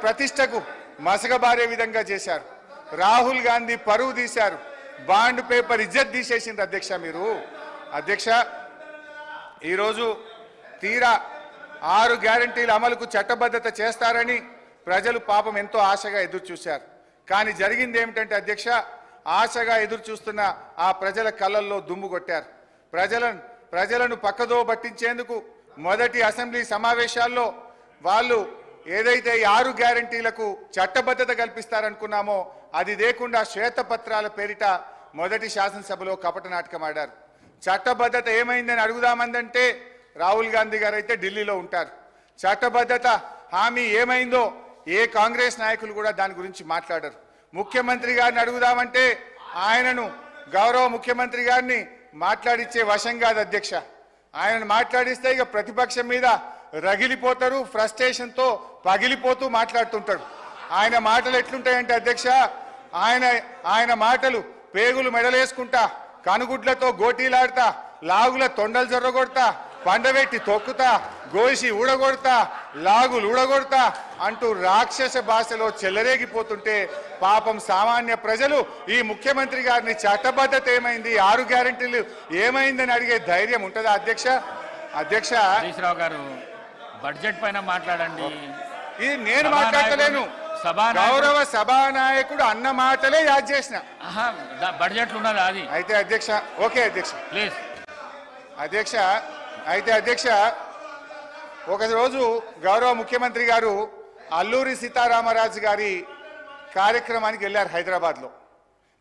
ప్రతిష్టకు మసకబారే విధంగా చేశారు. రాహుల్ గాంధీ పరువు తీశారు. బాండ్ పేపర్ ఇజ్జత్ తీసేసింది అధ్యక్ష. మీరు అధ్యక్ష ఈరోజు తీరా 6 గ్యారంటీల అమలుకు చట్టబద్ధత చేస్తారని ప్రజలు పాపం ఎంతో ఆశగా ఎదురు చూశారు. కానీ జరిగింది ఏమిటంటే అధ్యక్ష, ఆశగా ఎదురు చూస్తున్న ఆ ప్రజల కళ్ళల్లో దుమ్ము కొట్టారు. ప్రజలను పక్కదో పట్టించేందుకు మొదటి అసెంబ్లీ సమావేశాల్లో వాళ్ళు ఏదైతే 6 గ్యారంటీలకు చట్టబద్ధత కల్పిస్తారనుకున్నామో అది లేకుండా శ్వేతపత్రాల పేరిట మొదటి శాసనసభలో కపట నాటకం ఆడారు. చట్టబద్ధత ఏమైందని అడుగుదామందంటే రాహుల్ గాంధీ గారు అయితే ఢిల్లీలో ఉంటారు. చట్టబద్ధత హామీ ఏమైందో ఏ కాంగ్రెస్ నాయకులు కూడా దాని గురించి మాట్లాడరు. ముఖ్యమంత్రి గారిని అడుగుదామంటే ఆయనను గౌరవ ముఖ్యమంత్రి గారిని మాట్లాడిచ్చే వశం కాదు అధ్యక్ష. ఆయనను మాట్లాడిస్తే ఇక ప్రతిపక్షం మీద రగిలిపోతారు, ఫ్రస్ట్రేషన్తో పగిలిపోతూ మాట్లాడుతుంటాడు. ఆయన మాటలు ఎట్లుంటాయంటే అధ్యక్ష, ఆయన మాటలు పేగులు మెడలేసుకుంటా, కనుగుడ్లతో గోటీలాడతా, లాగుల తొండలు జొర్రగొడతా, పండబెట్టి తొక్కుతా, గోసి ఊడగొడతా, లాగులు ఊడగొడతా అంటూ రాక్షస భాషలో చెలరేగిపోతుంటే పాపం సామాన్య ప్రజలు ఈ ముఖ్యమంత్రి గారిని చట్టబద్ధత ఏమైంది, 6 గ్యారెంటీలు ఏమైందని అడిగే ధైర్యం ఉంటుందా అధ్యక్ష? అధ్యక్ష హరీశ్రావు గారు బడ్జెట్ పైన మాట్లాడండి. ఇది నేను మాట్లాడలేను, గౌరవ సభానాయకుడు అన్న మాటలే యాద్ చేసిన. బడ్జెట్ ఉన్నది అది అయితే అధ్యక్ష ఓకే అధ్యక్ష ప్లీజ్ అధ్యక్ష అయితే అధ్యక్ష ఒకరోజు గౌరవ ముఖ్యమంత్రి గారు అల్లూరి సీతారామరాజు గారి కార్యక్రమానికి వెళ్ళారు హైదరాబాద్లో.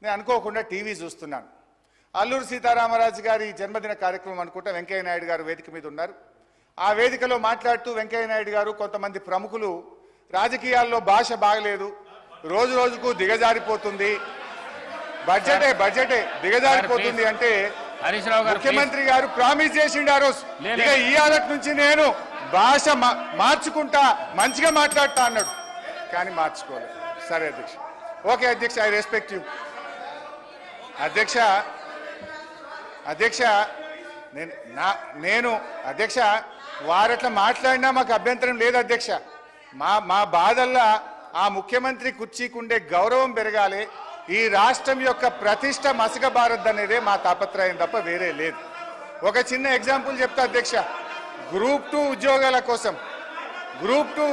నేను అనుకోకుండా టీవీ చూస్తున్నాను. అల్లూరి సీతారామరాజు గారి జన్మదిన కార్యక్రమం అనుకుంటా వెంకయ్య నాయుడు గారు వేదిక మీద ఉన్నారు. ఆ వేదికలో మాట్లాడుతూ వెంకయ్య నాయుడు గారు కొంతమంది ప్రముఖులు రాజకీయాల్లో భాష బాగలేదు, రోజు రోజుకు దిగజారిపోతుంది, బడ్జెటే దిగజారిపోతుంది అంటే ముఖ్యమంత్రి గారు ప్రామిస్ చేసిండు ఆ రోజు, ఇక ఈ ఆలటి నుంచి నేను భాష మార్చుకుంటా, మంచిగా మాట్లాడతా అన్నాడు. కానీ మార్చుకోలేదు. సరే అధ్యక్ష, ఓకే అధ్యక్ష, ఐ రెస్పెక్ట్ యూ అధ్యక్ష. అధ్యక్ష నేను అధ్యక్ష వారట్లా మాట్లాడినా మాకు అభ్యంతరం లేదు అధ్యక్ష. మా బాధల్లా ఆ ముఖ్యమంత్రి కుర్చీకుండే గౌరవం పెరగాలి, ఈ రాష్ట్రం యొక్క ప్రతిష్ట మసకబారద్దు అనేదే మా తాపత్రయం తప్ప వేరే లేదు. ఒక చిన్న ఎగ్జాంపుల్ చెప్తా అధ్యక్ష. గ్రూప్ 2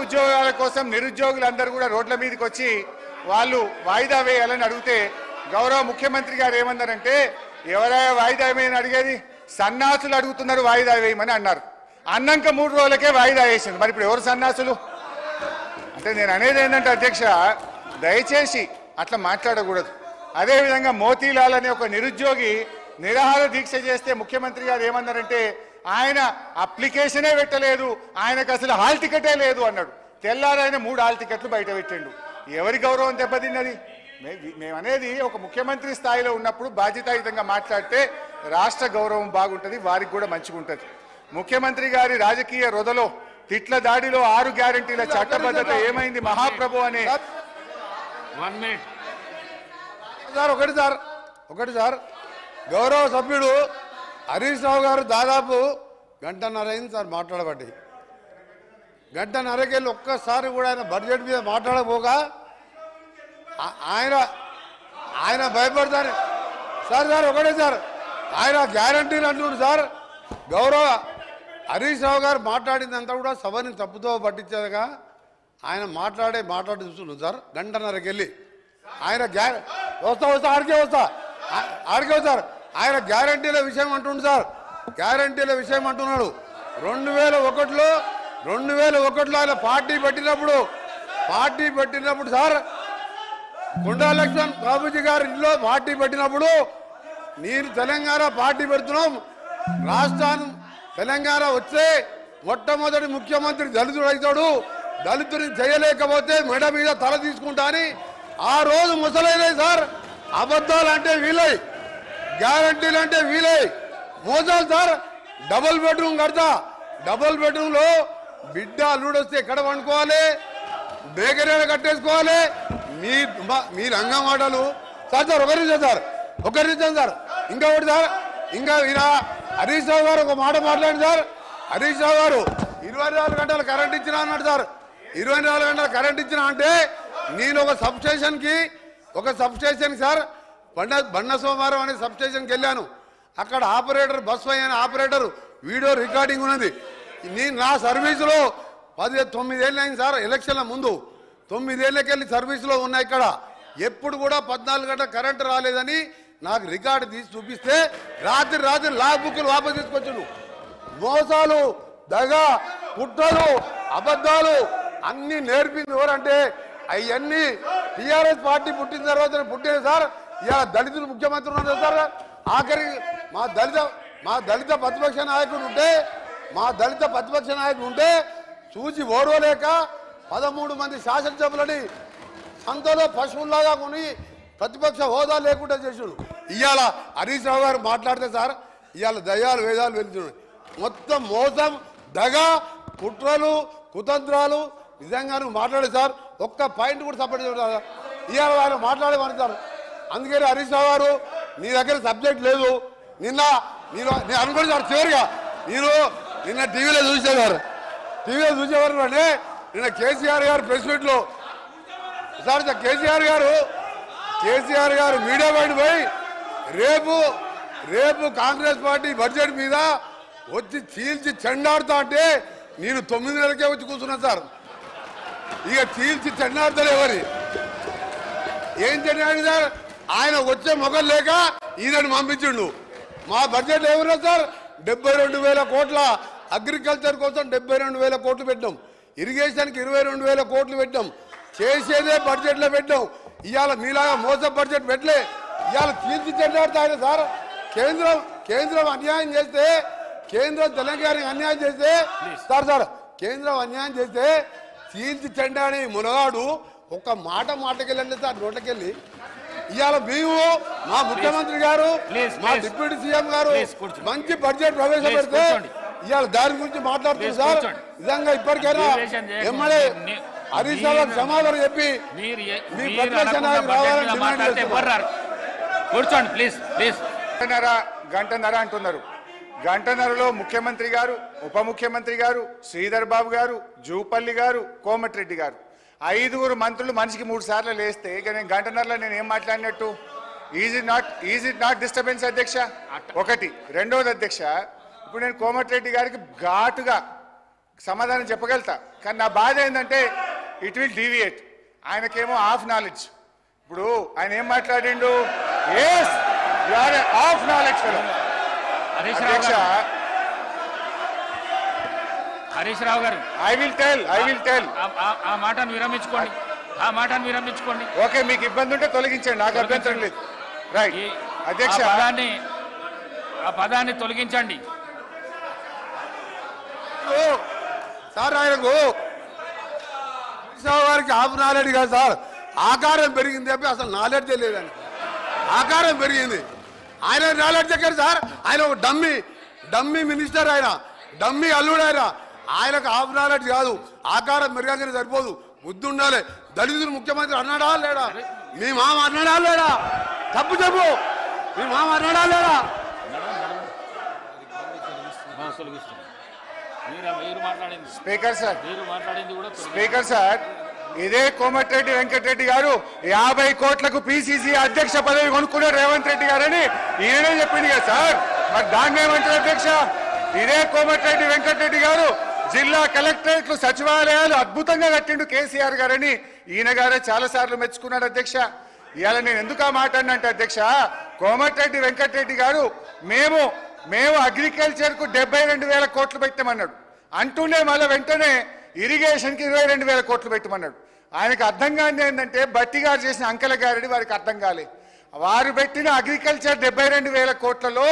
ఉద్యోగాల కోసం నిరుద్యోగులందరూ కూడా రోడ్ల మీదకి వచ్చి వాళ్ళు వాయిదా వేయాలని అడిగితే గౌరవ ముఖ్యమంత్రి గారు ఏమన్నారంటే, ఎవరైనా వాయిదా వేయమని అడిగేది, సన్నాసులు అడుగుతున్నారు వాయిదా వేయమని అన్నారు. అన్నాక 3 రోజులకే వాయిదా వేసింది. మరి ఇప్పుడు ఎవరు సన్నాసులు అంటే నేను అనేది ఏంటంటే అధ్యక్ష, దయచేసి అట్లా మాట్లాడకూడదు. అదేవిధంగా మోతీలాల్ అనే ఒక నిరుద్యోగి నిరాహార దీక్ష చేస్తే ముఖ్యమంత్రి గారు ఏమన్నారంటే, ఆయన అప్లికేషనే పెట్టలేదు, ఆయనకు అసలు హాల్ టికెటే లేదు అన్నాడు. తెల్లారైన 3 హాల్ టికెట్లు బయట పెట్టిండు. ఎవరి గౌరవం దెబ్బతిన్నది? మేమనేది ఒక ముఖ్యమంత్రి స్థాయిలో ఉన్నప్పుడు బాధ్యతాయుతంగా మాట్లాడితే రాష్ట్ర గౌరవం బాగుంటుంది, వారికి కూడా మంచిగా ఉంటుంది. ముఖ్యమంత్రి గారి రాజకీయ రొదలో తిట్ల దాడిలో 6 గ్యారెంటీల చట్టబద్ధత ఏమైంది మహాప్రభు అనే 1 minute ఒకటి సార్ గౌరవ సభ్యుడు హరీష్ రావు గారు దాదాపు గంటన్నర అయింది సార్ మాట్లాడబట్టి. గంటన్నరకెళ్ళి ఒక్కసారి కూడా ఆయన బడ్జెట్ మీద మాట్లాడకపోగా ఆయన భయపడతారు సార్ ఒకటే సార్, ఆయన గ్యారంటీలు అంటున్నారు సార్. గౌరవ హరీష్ రావు గారు మాట్లాడిందంతా కూడా సభని తప్పుతో పట్టించేదిగా ఆయన మాట్లాడి చూస్తున్నాం సార్. గంటన్నరకెళ్ళి ఆయన ఆడికే వస్తారు. ఆయన గ్యారంటీల విషయం అంటుండు సార్, గ్యారంటీల విషయం అంటున్నాడు. 2001లో ఆయన పార్టీ పెట్టినప్పుడు సార్, కొండా లక్ష్మణ్ బాబుజీ గారి ఇంట్లో పార్టీ పెట్టినప్పుడు నేను తెలంగాణ పార్టీ పెడుతున్నాం, రాష్ట్రాన్ని తెలంగాణ వచ్చే మొట్టమొదటి ముఖ్యమంత్రి దళితుడు అవుతాడు, దళితుడిని చేయలేకపోతే మెడ మీద తల తీసుకుంటా అని ఆ రోజు ముసలైన సార్. అబద్ధాలు అంటే వీలై, గ్యారంటీలు అంటే వీలై, మోసాలు సార్. డబుల్ బెడ్రూమ్ కడతా, డబుల్ బెడ్రూమ్లో బిడ్డ అల్లుడొస్తే ఎక్కడ వండుకోవాలి, బేకరీలు కట్టేసుకోవాలి. మీ రంగం మాటలు సార్. ఒకరి నిమిషం సార్. ఇంకొకటి సార్, ఇంకా ఈయన హరీష్ రావు గారు ఒక మాట మాట్లాడండి సార్. హరీష్ రావు గారు 24 గంటలు కరెంట్ ఇచ్చినా అన్నాడు సార్. 24 గంటల కరెంట్ ఇచ్చిన అంటే నేను ఒక సబ్స్టేషన్ సార్ బండ సోమవారం అనే సబ్స్టేషన్కి వెళ్ళాను. అక్కడ ఆపరేటర్ బస్ అయిన ఆపరేటర్ వీడియో రికార్డింగ్ ఉన్నది. నేను నా సర్వీసులో 9 ఏళ్ళు అయింది సార్. ఎలక్షన్ల ముందు 9 ఏళ్ళకెళ్ళి సర్వీసులో ఉన్నా. ఇక్కడ ఎప్పుడు కూడా 14 గంటల కరెంటు రాలేదని నాకు రికార్డు తీసి చూపిస్తే రాత్రి లాగ్ బుక్లు వాపసు తీసుకొచ్చాను. మోసాలు, దగ, కుట్రలు, అబద్ధాలు అన్ని నేర్పింది ఎవరంటే అవన్నీ టీఆర్ఎస్ పార్టీ పుట్టిన తర్వాత పుట్టిన సార్. ఇలా దళితులు ముఖ్యమంత్రి ఉన్నారు సార్. ఆఖరికి మా దళిత ప్రతిపక్ష నాయకుడు ఉంటే చూసి ఓడవలేక 13 మంది శాసనసభ్యులని సంతలో పశువుల్లాగా కొని ప్రతిపక్ష హోదా లేకుండా చేసాడు. ఇవాళ హరీష్ రావు గారు మాట్లాడితే సార్ ఇవాళ దయ్యాలు వేదాలు వెళ్తున్నాయి. మొత్తం మోసం, దగ, కుట్రలు, కుతంత్రాలు. నిజంగా నువ్వు మాట్లాడే సార్ ఒక్క పాయింట్ కూడా సపోర్ట్ చేయడం ఇవాళ ఆయన మాట్లాడేవాడు సార్. అందుకని హరీష్ రావు గారు నీ దగ్గర సబ్జెక్ట్ లేదు. నేను అనుకోండి సార్. చివరిగా నిన్న టీవీలో చూసేవారు అంటే నిన్న కేసీఆర్ గారు ప్రెస్ మీట్లో సార్ కేసీఆర్ గారు మీడియా బయట పోయి రేపు కాంగ్రెస్ పార్టీ బడ్జెట్ మీద వచ్చి చీల్చి చెండాడుతా అంటే నేను 9 నెలలకే వచ్చి కూర్చున్నా సార్. ఇక చీల్చి చెండాడుతాడు ఎవరి ఏం చెండాడు సార్. ఆయన వచ్చే మొగలు లేక ఈయనని పంపించిండు. మా బడ్జెట్ ఏమన్నా సార్ 72,000 కోట్ల అగ్రికల్చర్ కోసం 72,000 కోట్లు పెట్టాం. ఇరిగేషన్కి 22,000 కోట్లు పెట్టాం. చేసేదే బడ్జెట్లో పెట్టాం. ఇవాళ మీలాగా మోస బడ్జెట్ పెట్టలే. ఇవాళ చీల్చి చెండాడుతాడు సార్. కేంద్రం అన్యాయం చేస్తే కేంద్రం తెలంగాణకి అన్యాయం చేస్తే సార్ కేంద్రం అన్యాయం చేస్తే చీల్చి చెండాడి మునగాడు ఒక్క మాటకెళ్ళండి సార్ నోట్లకెళ్ళి. ఇవాళ మేము మా ముఖ్యమంత్రి గారు మా డిప్యూటీ సీఎం గారు మంచి బడ్జెట్ ప్రవేశపెడితే ఇవాళ దాని గురించి మాట్లాడుతున్నారు సార్. నిజంగా ఇప్పటికైనా ఎమ్మెల్యే హరీష్ రావు సమాధానం చెప్పి మీ ప్రతిపక్ష నాయకులు రావాలని డిమాండ్ చేస్తున్నారు. కూర్చోండి ప్లీజ్. గంటన్నర అంటున్నారు. గంటన్నరలో ముఖ్యమంత్రి గారు, ఉప ముఖ్యమంత్రి గారు, శ్రీధర్ బాబు గారు, జూపల్లి గారు, కోమటిరెడ్డి గారు 5 మంత్రులు మనిషికి 3 సార్లు లేస్తే ఇక నేను గంటన్నరలో నేను ఏం మాట్లాడినట్టు? ఈజ్ ఇట్ నాట్ డిస్టర్బెన్స్ అధ్యక్ష? ఒకటి. రెండవది అధ్యక్ష, ఇప్పుడు నేను కోమటిరెడ్డి గారికి ఘాటుగా సమాధానం చెప్పగలుగుతా. కానీ నా బాధ ఏంటంటే ఇట్ విల్ డీవియేట్. ఆయనకేమో ఆఫ్ నాలెడ్జ్. ఇప్పుడు ఆయన ఏం మాట్లాడిండు? Yes you are half knowledge fellow. అధ్యక్ష హరీష్ రావు గారు ఐ విల్ టెల్ ఆ మాటను విరమించుకోండి. ఓకే, మీకు ఇబ్బంది ఉంటే తొలగించండి, నాకు అభ్యంతరం లేదు. రైట్ అధ్యక్ష, ఆ పదాన్ని తొలగించండి. సార్ ఆయనకు వారికి ఆఫ్ నాలెడ్జ్ కాదు సార్, ఆకారం పెరిగింది చెప్పి అసలు నాలెడ్జే లేదని. ఆకారం పెరిగింది, ఆయన నాలెడ్జ్ ఎక్కడ సార్? ఆయన ఒక డమ్మీ మినిస్టర్, ఆయన డమ్మీ అల్లుడు. ఆయనకు ఆఫ్ నాలెడ్జ్ కాదు, ఆకారం పెరగానే సరిపోదు, బుద్ధి ఉండాలి. దళితులు ముఖ్యమంత్రి అన్నాడా లేడా? మీ మామ అన్నాడా లేడా? తప్పు చెప్పు, మీ మామ అన్నాడా లేడా? స్పీకర్ సార్ ఇదే కోమటిరెడ్డి వెంకటరెడ్డి గారు 50 కోట్లకు పిసిసి అధ్యక్ష పదవి కొనుక్కున్నారు రేవంత్ రెడ్డి గారని ఈయనే చెప్పింది కదా సార్. మరి దాన్ని ఏమంటారు అధ్యక్ష? ఇదే కోమటిరెడ్డి వెంకటరెడ్డి గారు జిల్లా కలెక్టరేట్లు, సచివాలయాలు అద్భుతంగా కట్టిండు కేసీఆర్ గారని ఈయన గారే చాలా సార్లు మెచ్చుకున్నాడు అధ్యక్ష. ఇవాళ నేను ఎందుకు ఆ మాట అన్నంటే అధ్యక్ష, కోమటిరెడ్డి వెంకటరెడ్డి గారు మేము అగ్రికల్చర్ కు 72,000 కోట్లు పెట్టామన్నాడు. అంటూనే మళ్ళీ వెంటనే ఇరిగేషన్ కి 22,000 కోట్లు పెట్టమన్నాడు. ఆయనకు అర్థం కాని ఏంటంటే బట్టి గారు చేసిన అంకెల గారడి వారికి అర్థం కాలే. వారు పెట్టిన అగ్రికల్చర్ 72,000 కోట్లలో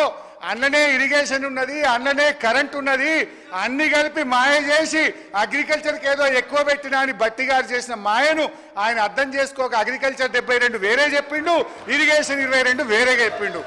అన్ననే ఇరిగేషన్ ఉన్నది, అన్ననే కరెంట్ ఉన్నది, అన్ని కలిపి మాయ చేసి అగ్రికల్చర్కి ఏదో ఎక్కువ పెట్టినా అని బట్టి గారు చేసిన మాయను ఆయన అర్థం చేసుకోక అగ్రికల్చర్ 72 వేరే చెప్పిండు, ఇరిగేషన్ 22 వేరేగా చెప్పిండు.